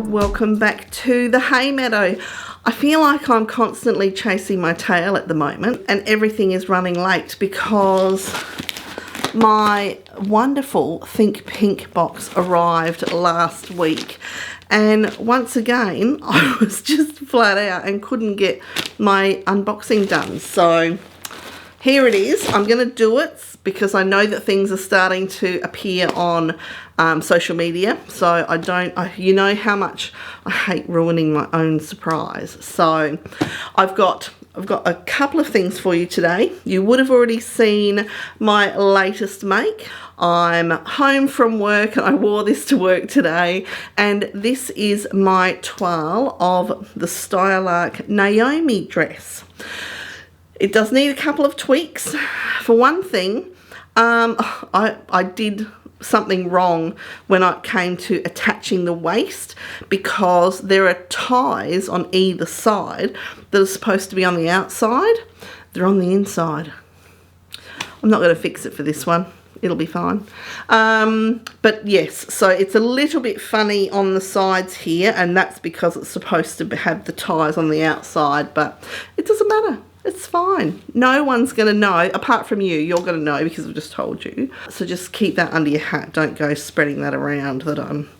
Welcome back to the hay meadow. I feel like I'm constantly chasing my tail at the moment and everything is running late because my wonderful Think Pink box arrived last week, and once again I was just flat out and couldn't get my unboxing done. So here it is. I'm going to do it because I know that things are starting to appear on social media, so you know how much I hate ruining my own surprise. So I've got a couple of things for you today. You would have already seen my latest make. I'm home from work and I wore this to work today, and this is my toile of the Stylark Naomi dress. It does need a couple of tweaks. For one thing, I did something wrong when it came to attaching the waist, because there are ties on either side that are supposed to be on the outside. They're on the inside. I'm not going to fix it for this one. It'll be fine. But yes, so it's a little bit funny on the sides here, and that's because it's supposed to have the ties on the outside, but it doesn't matter. It's fine. No one's going to know, apart from you. You're going to know because I've just told you. So just keep that under your hat. Don't go spreading that around that I'm,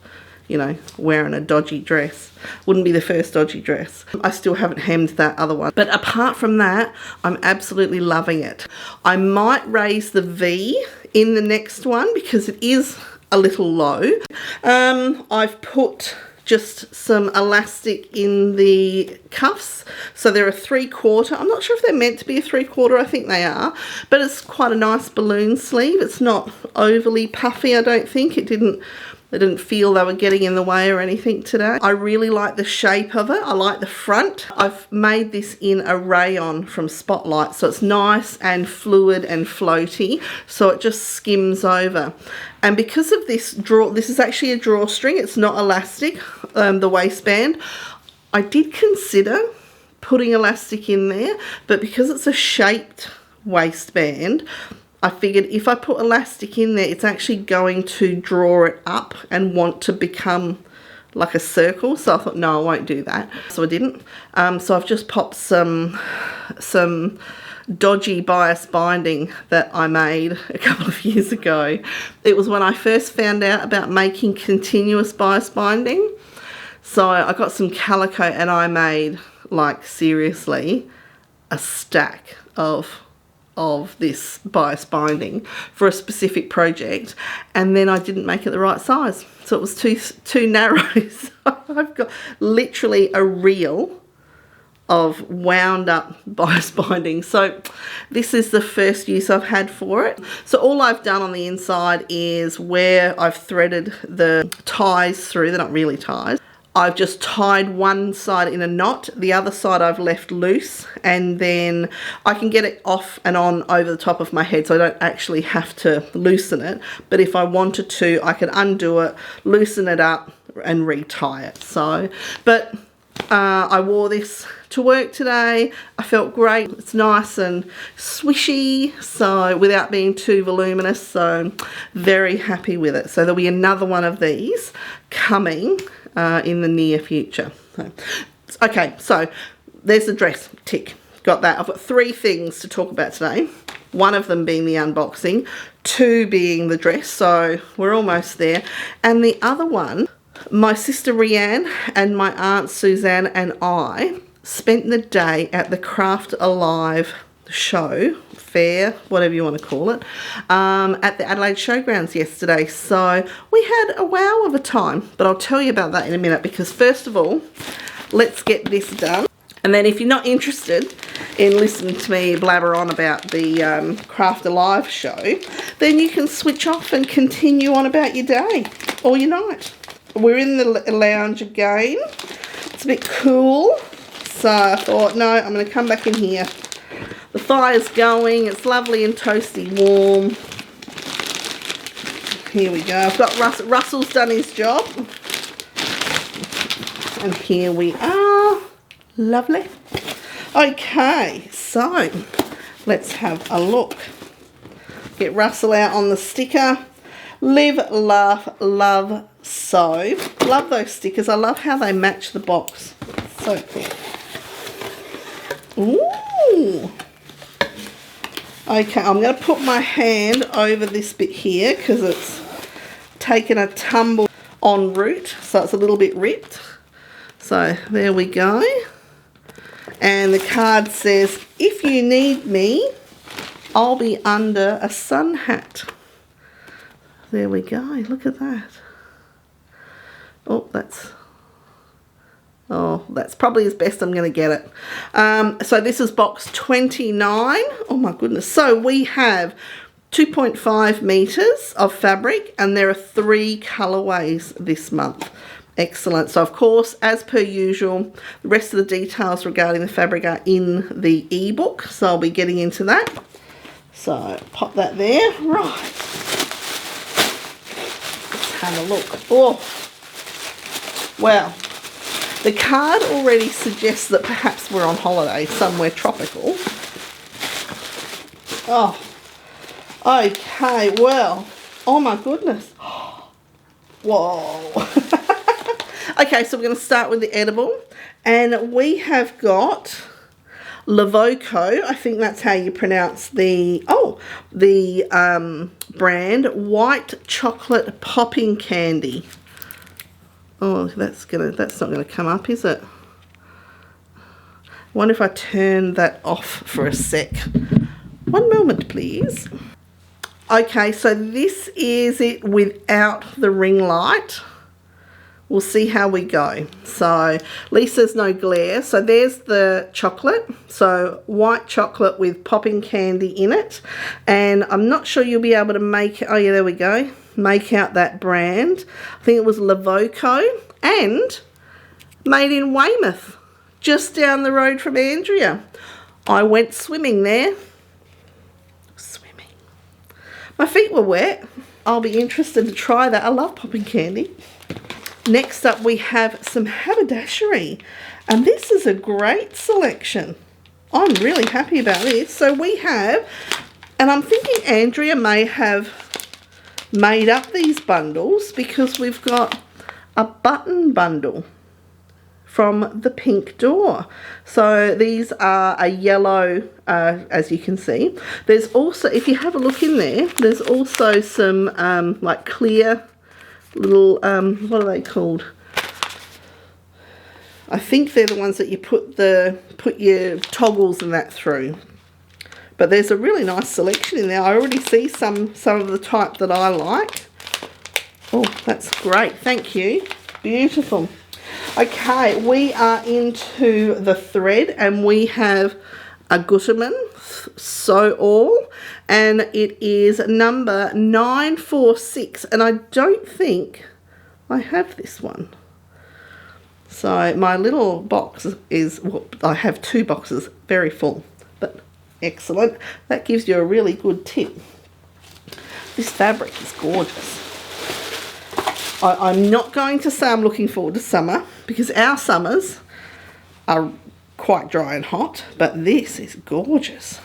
you know, wearing a dodgy dress. Wouldn't be the first dodgy dress. I still haven't hemmed that other one. But apart from that, I'm absolutely loving it. I might raise the V in the next one because it is a little low. I've put just some elastic in the cuffs, so they're a 3/4. I'm not sure if they're meant to be a 3/4. I think they are, but it's quite a nice balloon sleeve. It's not overly puffy. I don't think I didn't feel they were getting in the way or anything today. I really like the shape of it. I like the front. I've made this in a rayon from Spotlight, so it's nice and fluid and floaty, so it just skims over. And because of this is actually a drawstring. It's not elastic, the waistband. I did consider putting elastic in there, but because it's a shaped waistband, I figured if I put elastic in there, it's actually going to draw it up and want to become like a circle. So I thought, no, I won't do that. So I didn't. So I've just popped some dodgy bias binding that I made a couple of years ago. It was when I first found out about making continuous bias binding. So I got some calico and I made, like, seriously a stack of this bias binding for a specific project, and then I didn't make it the right size, so it was too narrow. So I've got literally a reel of wound up bias binding. So this is the first use I've had for it. So all I've done on the inside is where I've threaded the ties through. They're not really ties. I've just tied one side in a knot, the other side I've left loose, and then I can get it off and on over the top of my head, so I don't actually have to loosen it. But if I wanted to, I could undo it, loosen it up and retie it. So, but I wore this to work today. I felt great. It's nice and swishy, so without being too voluminous, so very happy with it. So there'll be another one of these coming in the near future. Okay, so there's the dress, tick, got that. I've got 3 things to talk about today, one of them being the unboxing, 2 being the dress, so we're almost there, and the other one, my sister Rhianne and my aunt Suzanne and I spent the day at the Craft Alive show, fair, whatever you want to call it, at the Adelaide showgrounds yesterday. So we had a wow of a time, but I'll tell you about that in a minute, because first of all, let's get this done. And then if you're not interested in listening to me blabber on about the Craft Alive show, then you can switch off and continue on about your day or your night. We're in the lounge again. It's a bit cool, so I thought, no, I'm going to come back in here. The fire's going, it's lovely and toasty warm. Here we go. I've got Russell's done his job. And here we are. Lovely. Okay, So let's have a look. Get Russell out on the sticker. Live, laugh, love, sew. Love those stickers. I love how they match the box. So cool. Ooh. Okay, I'm going to put my hand over this bit here because it's taken a tumble en route, so it's a little bit ripped. So there we go. And the card says, if you need me, I'll be under a sun hat. There we go. Look at that. Oh, that's probably as best I'm going to get it. So this is box 29. Oh my goodness. So we have 2.5 meters of fabric, and there are 3 colorways this month. Excellent. So of course, as per usual, the rest of the details regarding the fabric are in the ebook, so I'll be getting into that. So pop that there. Right. Let's have a look. Oh, well, the card already suggests that perhaps we're on holiday somewhere tropical. Oh, okay, well, oh my goodness. Whoa. Okay, so we're going to start with the edible, and we have got Lavoco. I think that's how you pronounce the brand, white chocolate popping candy. Oh, that's not gonna come up, is it? I wonder if I turn that off for a sec. One moment, please. Okay, so this is it without the ring light. We'll see how we go. So Lisa's no glare. So there's the chocolate. So white chocolate with popping candy in it. And I'm not sure you'll be able to make, oh yeah, there we go. Make out that brand. I think it was Lavoco, and made in Weymouth, just down the road from Andrea. I went swimming there. Swimming. My feet were wet. I'll be interested to try that. I love popping candy. Next up we have some haberdashery, and this is a great selection. I'm really happy about this. So we have, and I'm thinking Andrea may have made up these bundles, because we've got a button bundle from the Pink Door. So these are a yellow, as you can see. There's also, if you have a look in there, there's also some like clear little, what are they called? I think they're the ones that you put your toggles and that through. But there's a really nice selection in there. I already see some of the type that I like. Oh, that's great. Thank you. Beautiful. Okay, we are into the thread, and we have a Gutermann Sew All, and it is number 946, and I don't think I have this one. So my little box is, well, I have 2 boxes, very full, but excellent. That gives you a really good tip. This fabric is gorgeous. I'm not going to say I'm looking forward to summer, because our summers are quite dry and hot, but this is gorgeous.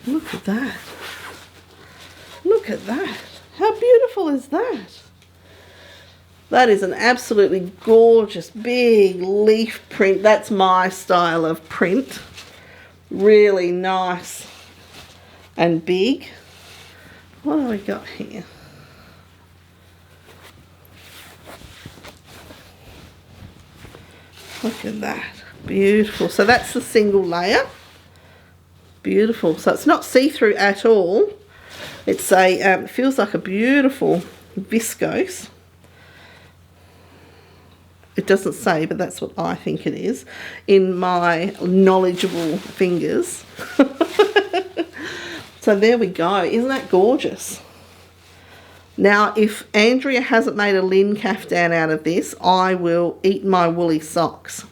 Look at that. Look at that. How beautiful is that? That is an absolutely gorgeous big leaf print. That's my style of print. Really nice and big. What have we got here? Look at that. Beautiful. So that's the single layer. Beautiful. So it's not see-through at all. It's a, it feels like a beautiful viscose. It doesn't say, but that's what I think it is in my knowledgeable fingers. So there we go. Isn't that gorgeous? Now, if Andrea hasn't made a Lynn caftan out of this, I will eat my woolly socks.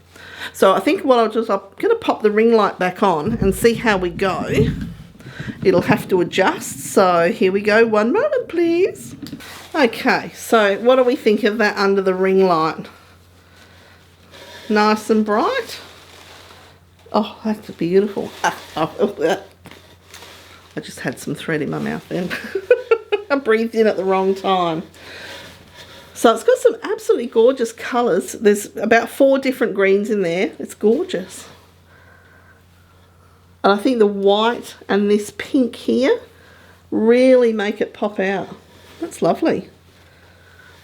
So I think what I'll do is I'm going to pop the ring light back on and see how we go. It'll have to adjust. So here we go. One moment, please. Okay, so what do we think of that under the ring light? nice and bright. Oh, that's beautiful. I just had some thread in my mouth then. I breathed in at the wrong time. So it's got some absolutely gorgeous colours. There's about 4 different greens in there. It's gorgeous. And I think the white and this pink here really make it pop out. That's lovely.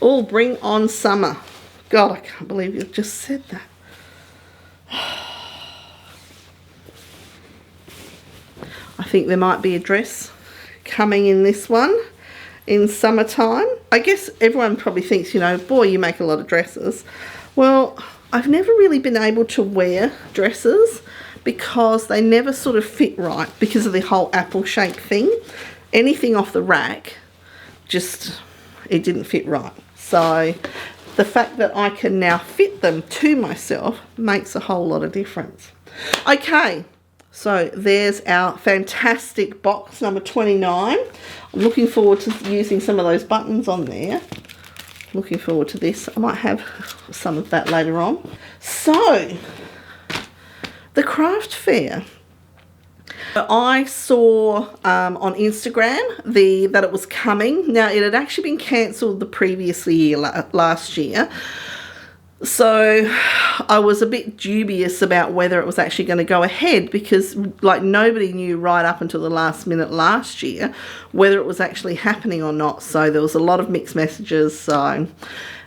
Oh, bring on summer. God, I can't believe you just said that. I think there might be a dress coming in this one in summertime. I guess everyone probably thinks, you know, boy, you make a lot of dresses. Well, I've never really been able to wear dresses because they never sort of fit right because of the whole apple shape thing. Anything off the rack, just, it didn't fit right. So the fact that I can now fit them to myself makes a whole lot of difference. Okay, so there's our fantastic box number 29. I'm looking forward to using some of those buttons on there. Looking forward to this. I might have some of that later on. So, the craft fair. I saw on Instagram that it was coming. Now, it had actually been cancelled the previous year, last year. So I was a bit dubious about whether it was actually going to go ahead because like nobody knew right up until the last minute last year whether it was actually happening or not. So there was a lot of mixed messages. So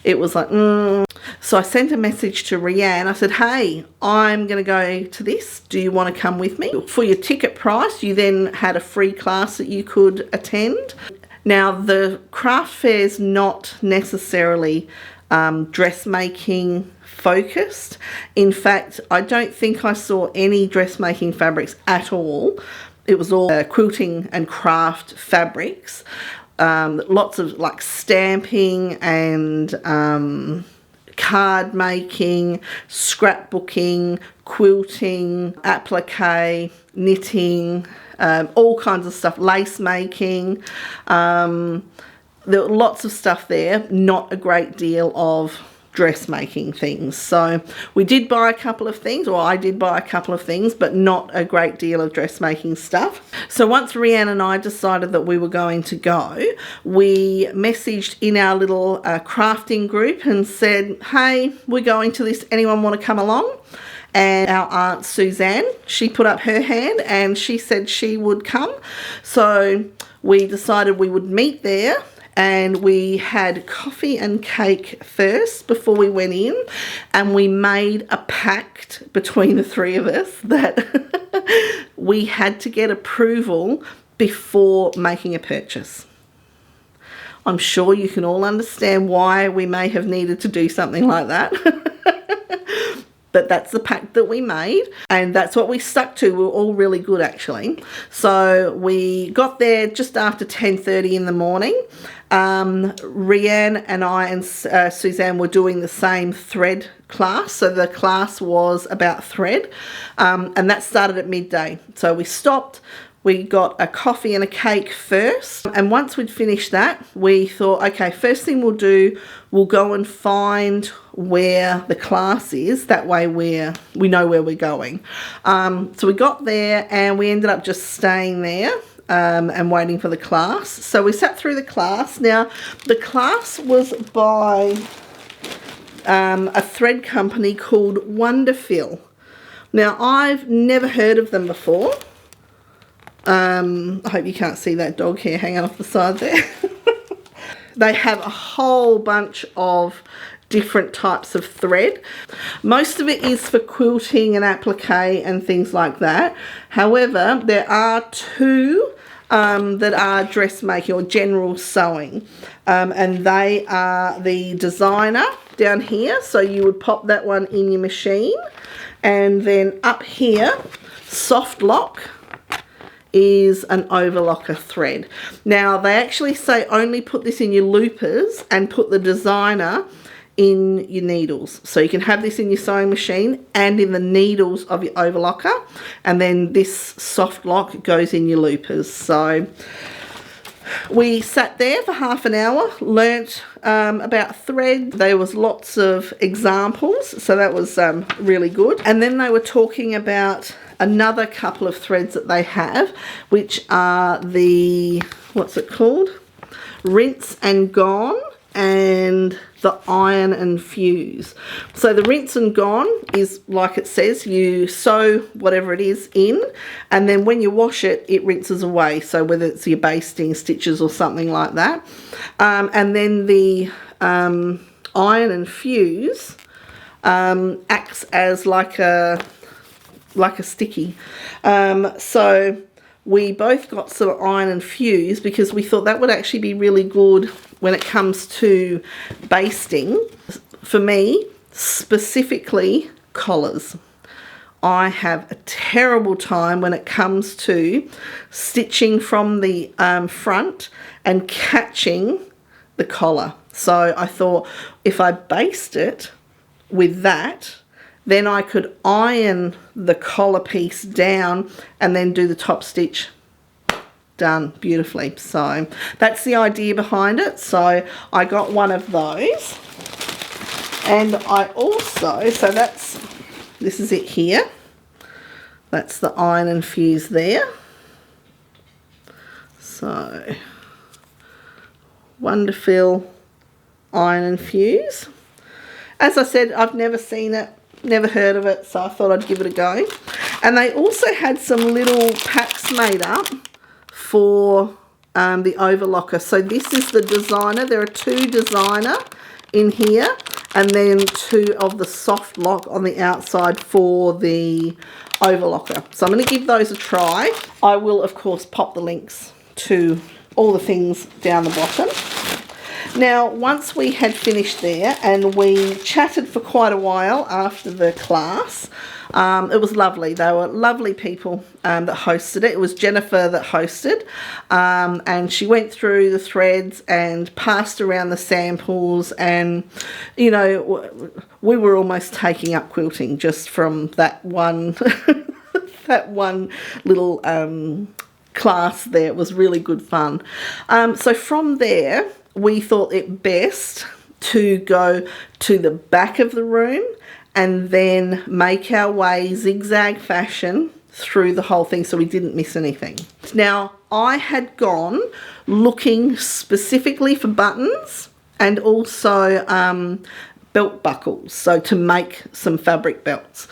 it was like, So I sent a message to Rhianne. I said, hey, I'm going to go to this. Do you want to come with me? For your ticket price, you then had a free class that you could attend. Now, the craft fair's not necessarily dressmaking focused. In fact, I don't think I saw any dressmaking fabrics at all. It was all quilting and craft fabrics. Lots of like stamping and card making, scrapbooking, quilting, applique, knitting, all kinds of stuff, lace making. There were lots of stuff there, not a great deal of dressmaking things. So we did buy a couple of things, or I did buy a couple of things, but not a great deal of dressmaking stuff. So once Rhianne and I decided that we were going to go, we messaged in our little crafting group and said, hey, we're going to this, anyone want to come along? And our aunt Suzanne, she put up her hand and she said she would come. So we decided we would meet there. And we had coffee and cake first before we went in, and we made a pact between the three of us that we had to get approval before making a purchase. I'm sure you can all understand why we may have needed to do something like that. But that's the pact that we made, and that's what we stuck to. We were all really good, actually. So we got there just after 10:30 in the morning. Rhianne and I and Suzanne were doing the same thread class. So the class was about thread, and that started at midday. So we stopped. We got a coffee and a cake first, and once we'd finished that, we thought, okay, first thing we'll do, we'll go and find where the class is. That way we know where we're going. So we got there and we ended up just staying there and waiting for the class. So we sat through the class. Now, the class was by a thread company called Wonderfill. Now, I've never heard of them before. I hope you can't see that dog hair hanging off the side there. They have a whole bunch of different types of thread. Most of it is for quilting and applique and things like that. However, there are two that are dressmaking or general sewing, and they are the designer down here. So you would pop that one in your machine, and then up here, soft lock is an overlocker thread. Now, they actually say only put this in your loopers and put the designer in your needles. So you can have this in your sewing machine and in the needles of your overlocker, and then this soft lock goes in your loopers. So We sat there for half an hour, learnt about thread. There was lots of examples, so that was really good. And then they were talking about another couple of threads that they have, which are the, what's it called? Rinse and Gone and the Iron and Fuse. So the Rinse and Gone is, like it says, you sew whatever it is in, and then when you wash it, it rinses away. So whether it's your basting, stitches or something like that. And then the Iron and Fuse acts as like a sticky. So we both got some Iron and Fuse because we thought that would actually be really good when it comes to basting. For me, specifically collars. I have a terrible time when it comes to stitching from the front and catching the collar. So I thought if I baste it with that, then I could iron the collar piece down and then do the top stitch. Done beautifully. So that's the idea behind it. So I got one of those, and I also, so this is it here. That's the Iron and Fuse there. So wonderful Iron and Fuse. As I said, I've never seen it, never heard of it, so I thought I'd give it a go. And they also had some little packs made up for the overlocker. So this is the designer. There are 2 designer in here, and then 2 of the soft lock on the outside for the overlocker. So I'm going to give those a try. I will, of course, pop the links to all the things down the bottom. Now, once we had finished there and we chatted for quite a while after the class, it was lovely. They were lovely people that hosted it. It was Jennifer that hosted, and she went through the threads and passed around the samples, and, you know, we were almost taking up quilting just from that one, that one little class there. It was really good fun. So from there, we thought it best to go to the back of the room and then make our way zigzag fashion through the whole thing so we didn't miss anything. Now, I had gone looking specifically for buttons and also belt buckles, so to make some fabric belts.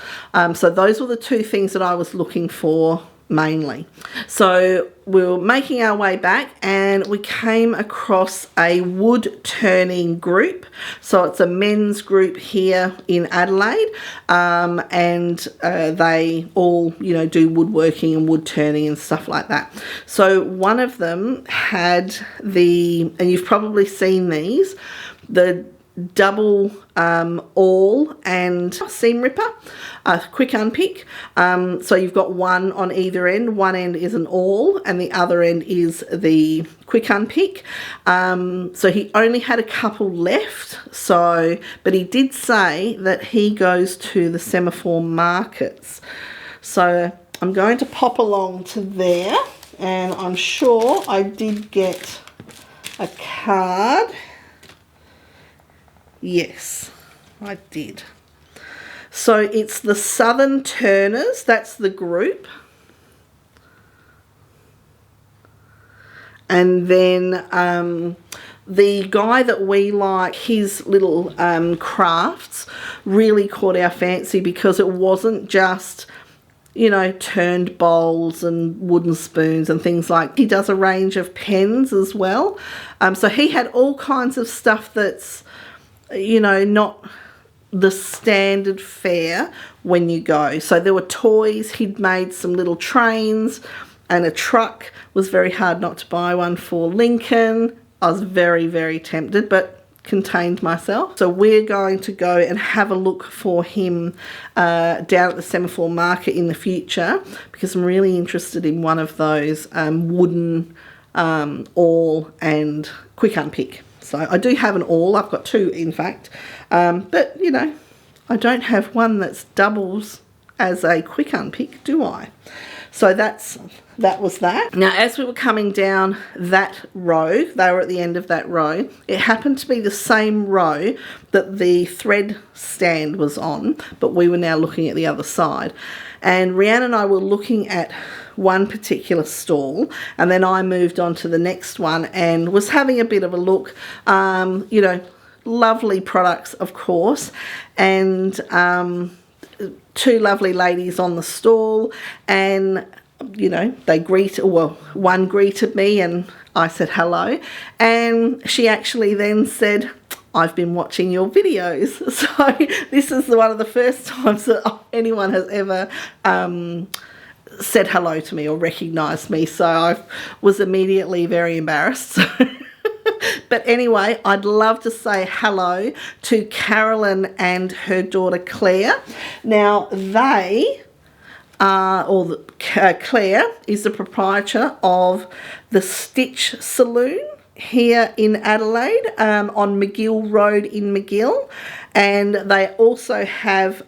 So those were the 2 things that I was looking for mainly. So we were making our way back and we came across a wood turning group. So it's a men's group here in Adelaide, and they all, you know, do woodworking and wood turning and stuff like that. So one of them had and you've probably seen these, the double awl and seam ripper, a quick unpick. So you've got one on either end. One end is an awl and the other end is the quick unpick. So he only had a couple left, but he did say that he goes to the semaphore markets. So I'm going to pop along to there, and I'm sure I did get a card. Yes, I did. So it's the Southern Turners, that's the group. And then the guy that we like, his little crafts really caught our fancy because it wasn't just, you know, turned bowls and wooden spoons and things like. He does a range of pens as well. So he had all kinds of stuff that's, you know, not the standard fare when you go. So there were toys. He'd made some little trains and a truck. Was very hard not to buy one for Lincoln. I was very, very tempted, but contained myself. So we're going to go and have a look for him down at the Semaphore Market in the future, because I'm really interested in one of those wooden awl and quick unpick. So I do have an awl. I've got 2, in fact. But, you know, I don't have one that doubles as a quick unpick, do I? So that was that. Now, as we were coming down that row, they were at the end of that row. It happened to be the same row that the thread stand was on, but we were now looking at the other side. And Rhianne and I were looking at one particular stall, and then I moved on to the next one and was having a bit of a look. You know, lovely products, of course, and two lovely ladies on the stall, and you know, one greeted me and I said hello, and she actually then said, I've been watching your videos. So this is one of the first times that anyone has ever said hello to me or recognised me, so I was immediately very embarrassed. But anyway, I'd love to say hello to Carolyn and her daughter Claire. Now they Claire is the proprietor of the Stitch Saloon here in Adelaide, on McGill Road in McGill, and they also have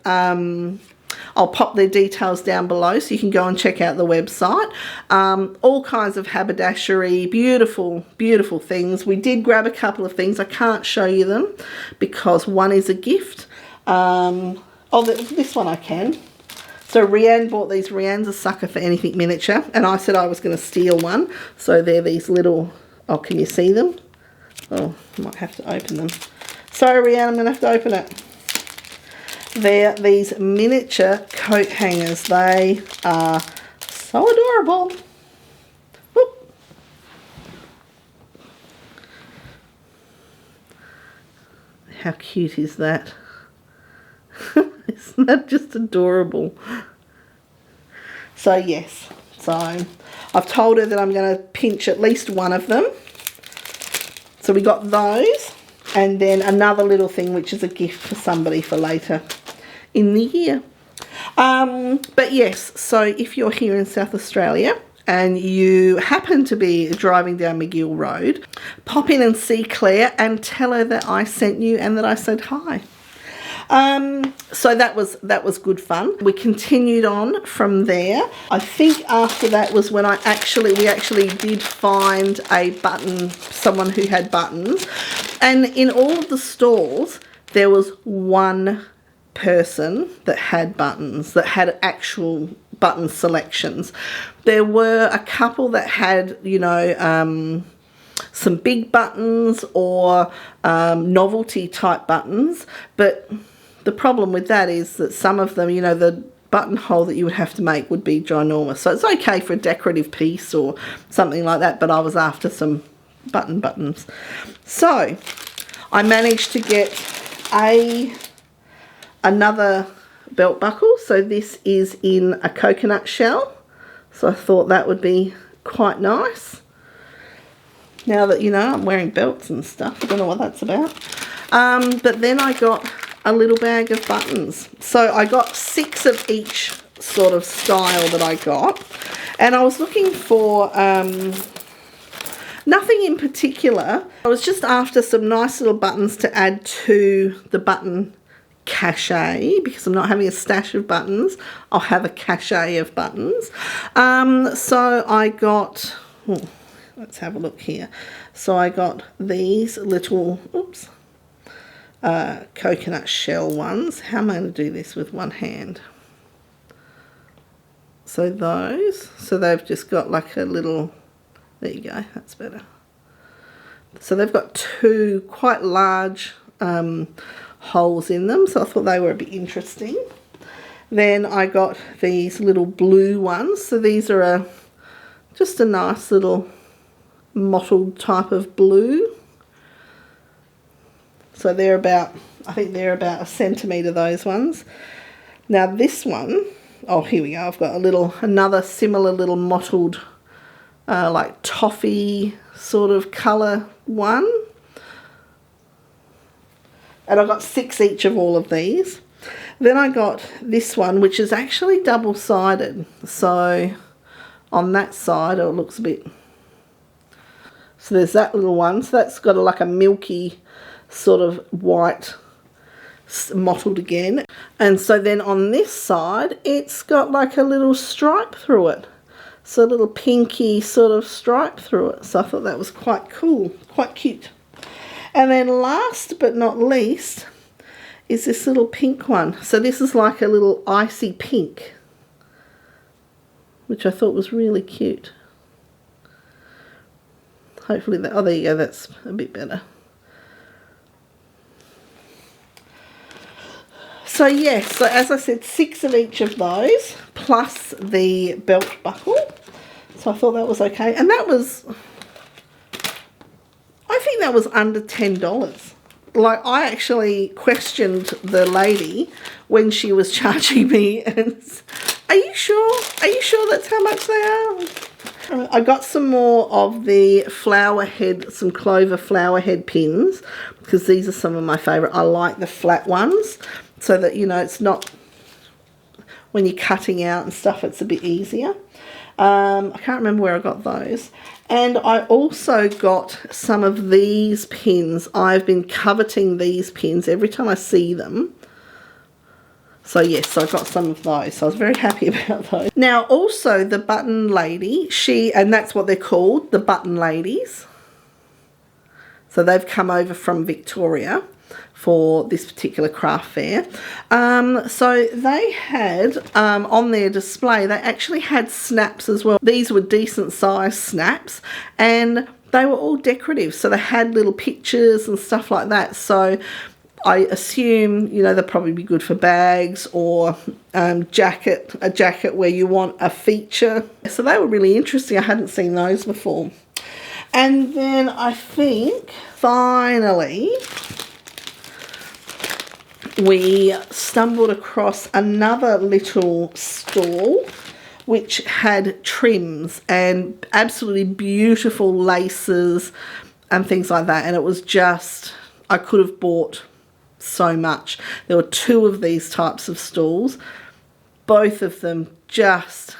I'll pop their details down below so you can go and check out the website. All kinds of haberdashery, beautiful, beautiful things. We did grab a couple of things. I can't show you them because one is a gift. This one I can. So Rhianne bought these. Rhianne's a sucker for anything miniature, and I said I was going to steal one. So they're these little, oh, can you see them? Oh, I might have to open them. Sorry, Rhianne, I'm going to have to open it. They're these miniature coat hangers. They are so adorable. Whoop. How cute is that? Isn't that just adorable? So yes, so I've told her that I'm going to pinch at least one of them. So we got those, and then another little thing which is a gift for somebody for later in the year. But yes, so if you're here in South Australia and you happen to be driving down McGill Road, pop in and see Claire and tell her that I sent you and that I said hi. So that was good fun. We continued on from there. I think after that was when we actually did find a button, someone who had buttons, and in all of the stalls there was one person that had buttons, that had actual button selections. There were a couple that had, you know, some big buttons or novelty type buttons, but the problem with that is that some of them, you know, the buttonhole that you would have to make would be ginormous. So it's okay for a decorative piece or something like that, but I was after some buttons. So I managed to get another belt buckle. So this is in a coconut shell. So I thought that would be quite nice. Now that, you know, I'm wearing belts and stuff. I don't know what that's about. But then I got a little bag of buttons. So I got 6 of each sort of style that I got. And I was looking for nothing in particular. I was just after some nice little buttons to add to the button cachet, because I'm not having a stash of buttons. I'll have a cachet of buttons. So I got, let's have a look here. So I got these little, coconut shell ones. How am I going to do this with one hand? So those, so they've just got like a little, there you go, that's better. So they've got 2 quite large holes in them, so I thought they were a bit interesting. Then I got these little blue ones. So these are just a nice little mottled type of blue. So they're about, I think they're about 1 centimetre, those ones. Now this one, oh, here we go. I've got another similar little mottled, like toffee sort of colour one. And I got 6 each of all of these. Then I got this one, which is actually double-sided. So on that side, it looks a bit, so there's that little one. So that's got like a milky sort of white mottled again. And so then on this side, it's got like a little stripe through it. So a little pinky sort of stripe through it. So I thought that was quite cool, quite cute. And then last but not least is this little pink one. So this is like a little icy pink, which I thought was really cute. Hopefully that, oh there you go, that's a bit better. So yes, so as I said, 6 of each of those, plus the belt buckle. So I thought that was okay. And that was, I think that was under $10. Like, I actually questioned the lady when she was charging me, and are you sure? Are you sure that's how much they are? I got some more of the flower head, some clover flower head pins, because these are some of my favourite. I like the flat ones, so that, you know, it's not, when you're cutting out and stuff, it's a bit easier. I can't remember where I got those. And I also got some of these pins. I've been coveting these pins every time I see them. So yes, I got some of those. So I was very happy about those. Now also the button lady, and that's what they're called, the button ladies. So they've come over from Victoria for this particular craft fair. So they had, on their display, they actually had snaps as well. These were decent sized snaps, and they were all decorative. So they had little pictures and stuff like that. So I assume, you know, they'll probably be good for bags or a jacket where you want a feature. So they were really interesting. I hadn't seen those before. And then I think finally we stumbled across another little stall which had trims and absolutely beautiful laces and things like that. And it was just, I could have bought so much. There were 2 of these types of stalls, both of them just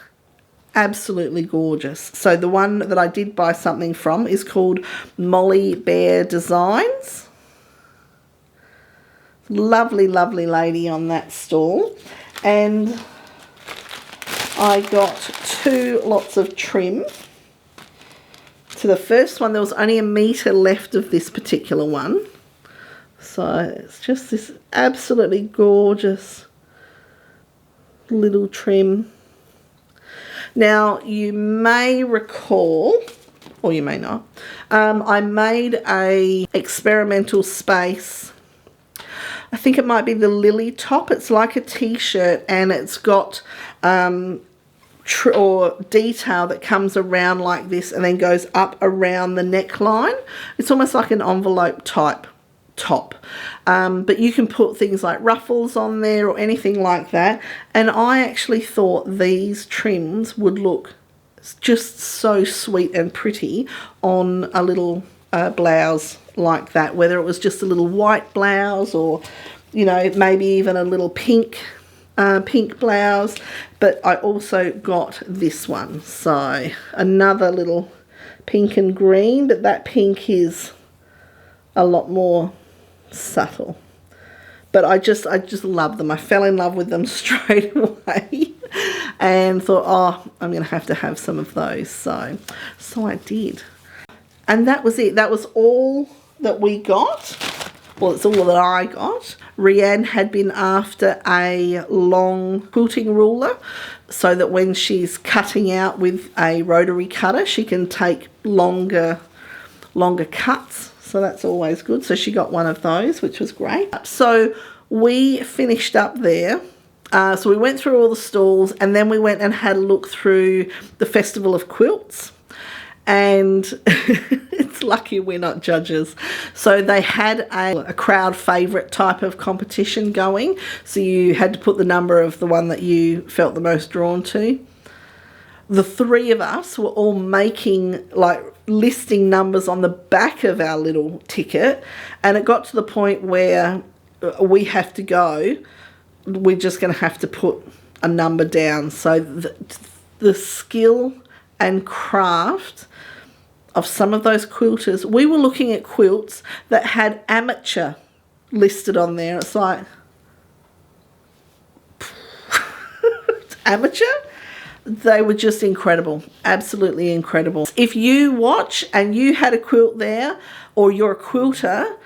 absolutely gorgeous. So the one that I did buy something from is called Molly Bear Designs. Lovely, lovely lady on that stall. And I got 2 lots of trim. So the first one, there was only a metre left of this particular one. So it's just this absolutely gorgeous little trim. Now you may recall, or you may not, I made a experimental space. I think it might be the lily top. It's like a t-shirt, and it's got or detail that comes around like this and then goes up around the neckline. It's almost like an envelope type top, but you can put things like ruffles on there or anything like that. And I actually thought these trims would look just so sweet and pretty on a little blouse like that, whether it was just a little white blouse or, you know, maybe even a little pink blouse. But I also got this one, so another little pink and green, but that pink is a lot more subtle. But I just love them. I fell in love with them straight away and thought, oh, I'm going to have some of those. So I did. And that was it. That was all that we got. Well, it's all that I got. Rhianne had been after a long quilting ruler so that when she's cutting out with a rotary cutter, she can take longer cuts. So that's always good. So she got one of those, which was great. So we finished up there. So we went through all the stalls, and then we went and had a look through the Festival of Quilts. And it's lucky we're not judges. So they had a crowd favourite type of competition going. So you had to put the number of the one that you felt the most drawn to. The 3 of us were all making, like, listing numbers on the back of our little ticket. And it got to the point where we have to go. We're just going to have to put a number down. So the skill and craft of some of those quilters. We were looking at quilts that had amateur listed on there. It's like, amateur? They were just incredible, absolutely incredible. If you watch and you had a quilt there, or you're a quilter,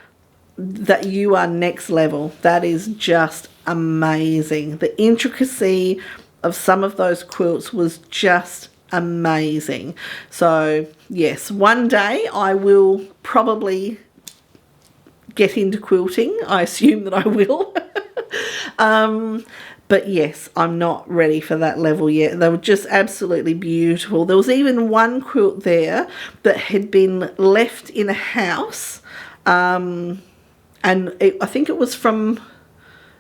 that you are next level. That is just amazing. The intricacy of some of those quilts was just amazing. So yes, one day I will probably get into quilting. I assume that I will. But yes, I'm not ready for that level yet. They were just absolutely beautiful. There was even one quilt there that had been left in a house, and I think it was from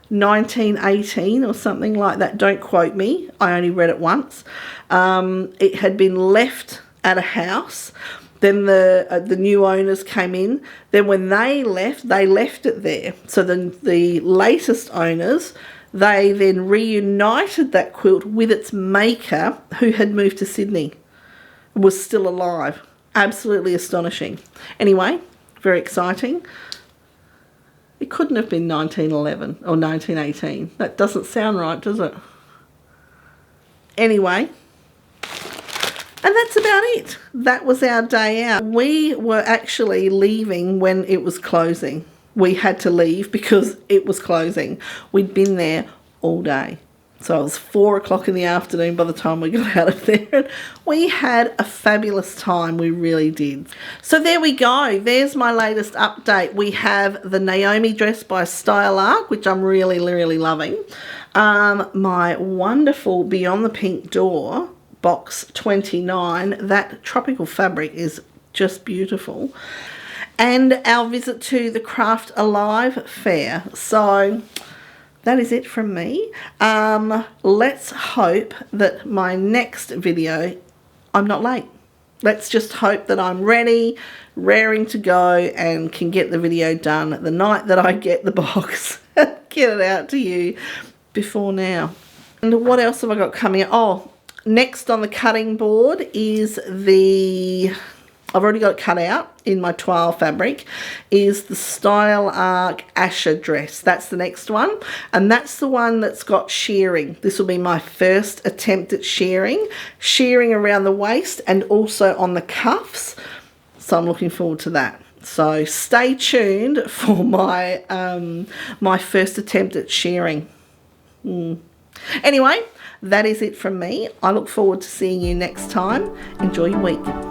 1918 or something like that. Don't quote me. I only read it once. It had been left at a house. Then the new owners came in. Then when they left it there. So then the latest owners, they then reunited that quilt with its maker, who had moved to Sydney, was still alive. Absolutely astonishing. Anyway, very exciting. It couldn't have been 1911 or 1918. That doesn't sound right, does it? Anyway, and that's about it. That was our day out. We were actually leaving when it was closing. We had to leave because it was closing. We'd been there all day. So it was 4 o'clock in the afternoon by the time we got out of there. And we had a fabulous time. We really did. So there we go. There's my latest update. We have the Naomi dress by Style Arc, which I'm really, really loving. My wonderful Beyond the Pink Door, box 29. That tropical fabric is just beautiful. And our visit to the Craft Alive fair. So that is it from me. Let's hope that my next video, I'm not late. Let's just hope that I'm ready, raring to go, and can get the video done the night that I get the box. Get it out to you before now. And what else have I got coming up? Oh, next on the cutting board is I've already got it cut out in my toile fabric, is the Style Arc Asher dress. That's the next one, and that's the one that's got shearing. This will be my first attempt at shearing around the waist and also on the cuffs. So I'm looking forward to that. So stay tuned for my my first attempt at shearing. Anyway, that is it from me. I look forward to seeing you next time. Enjoy your week.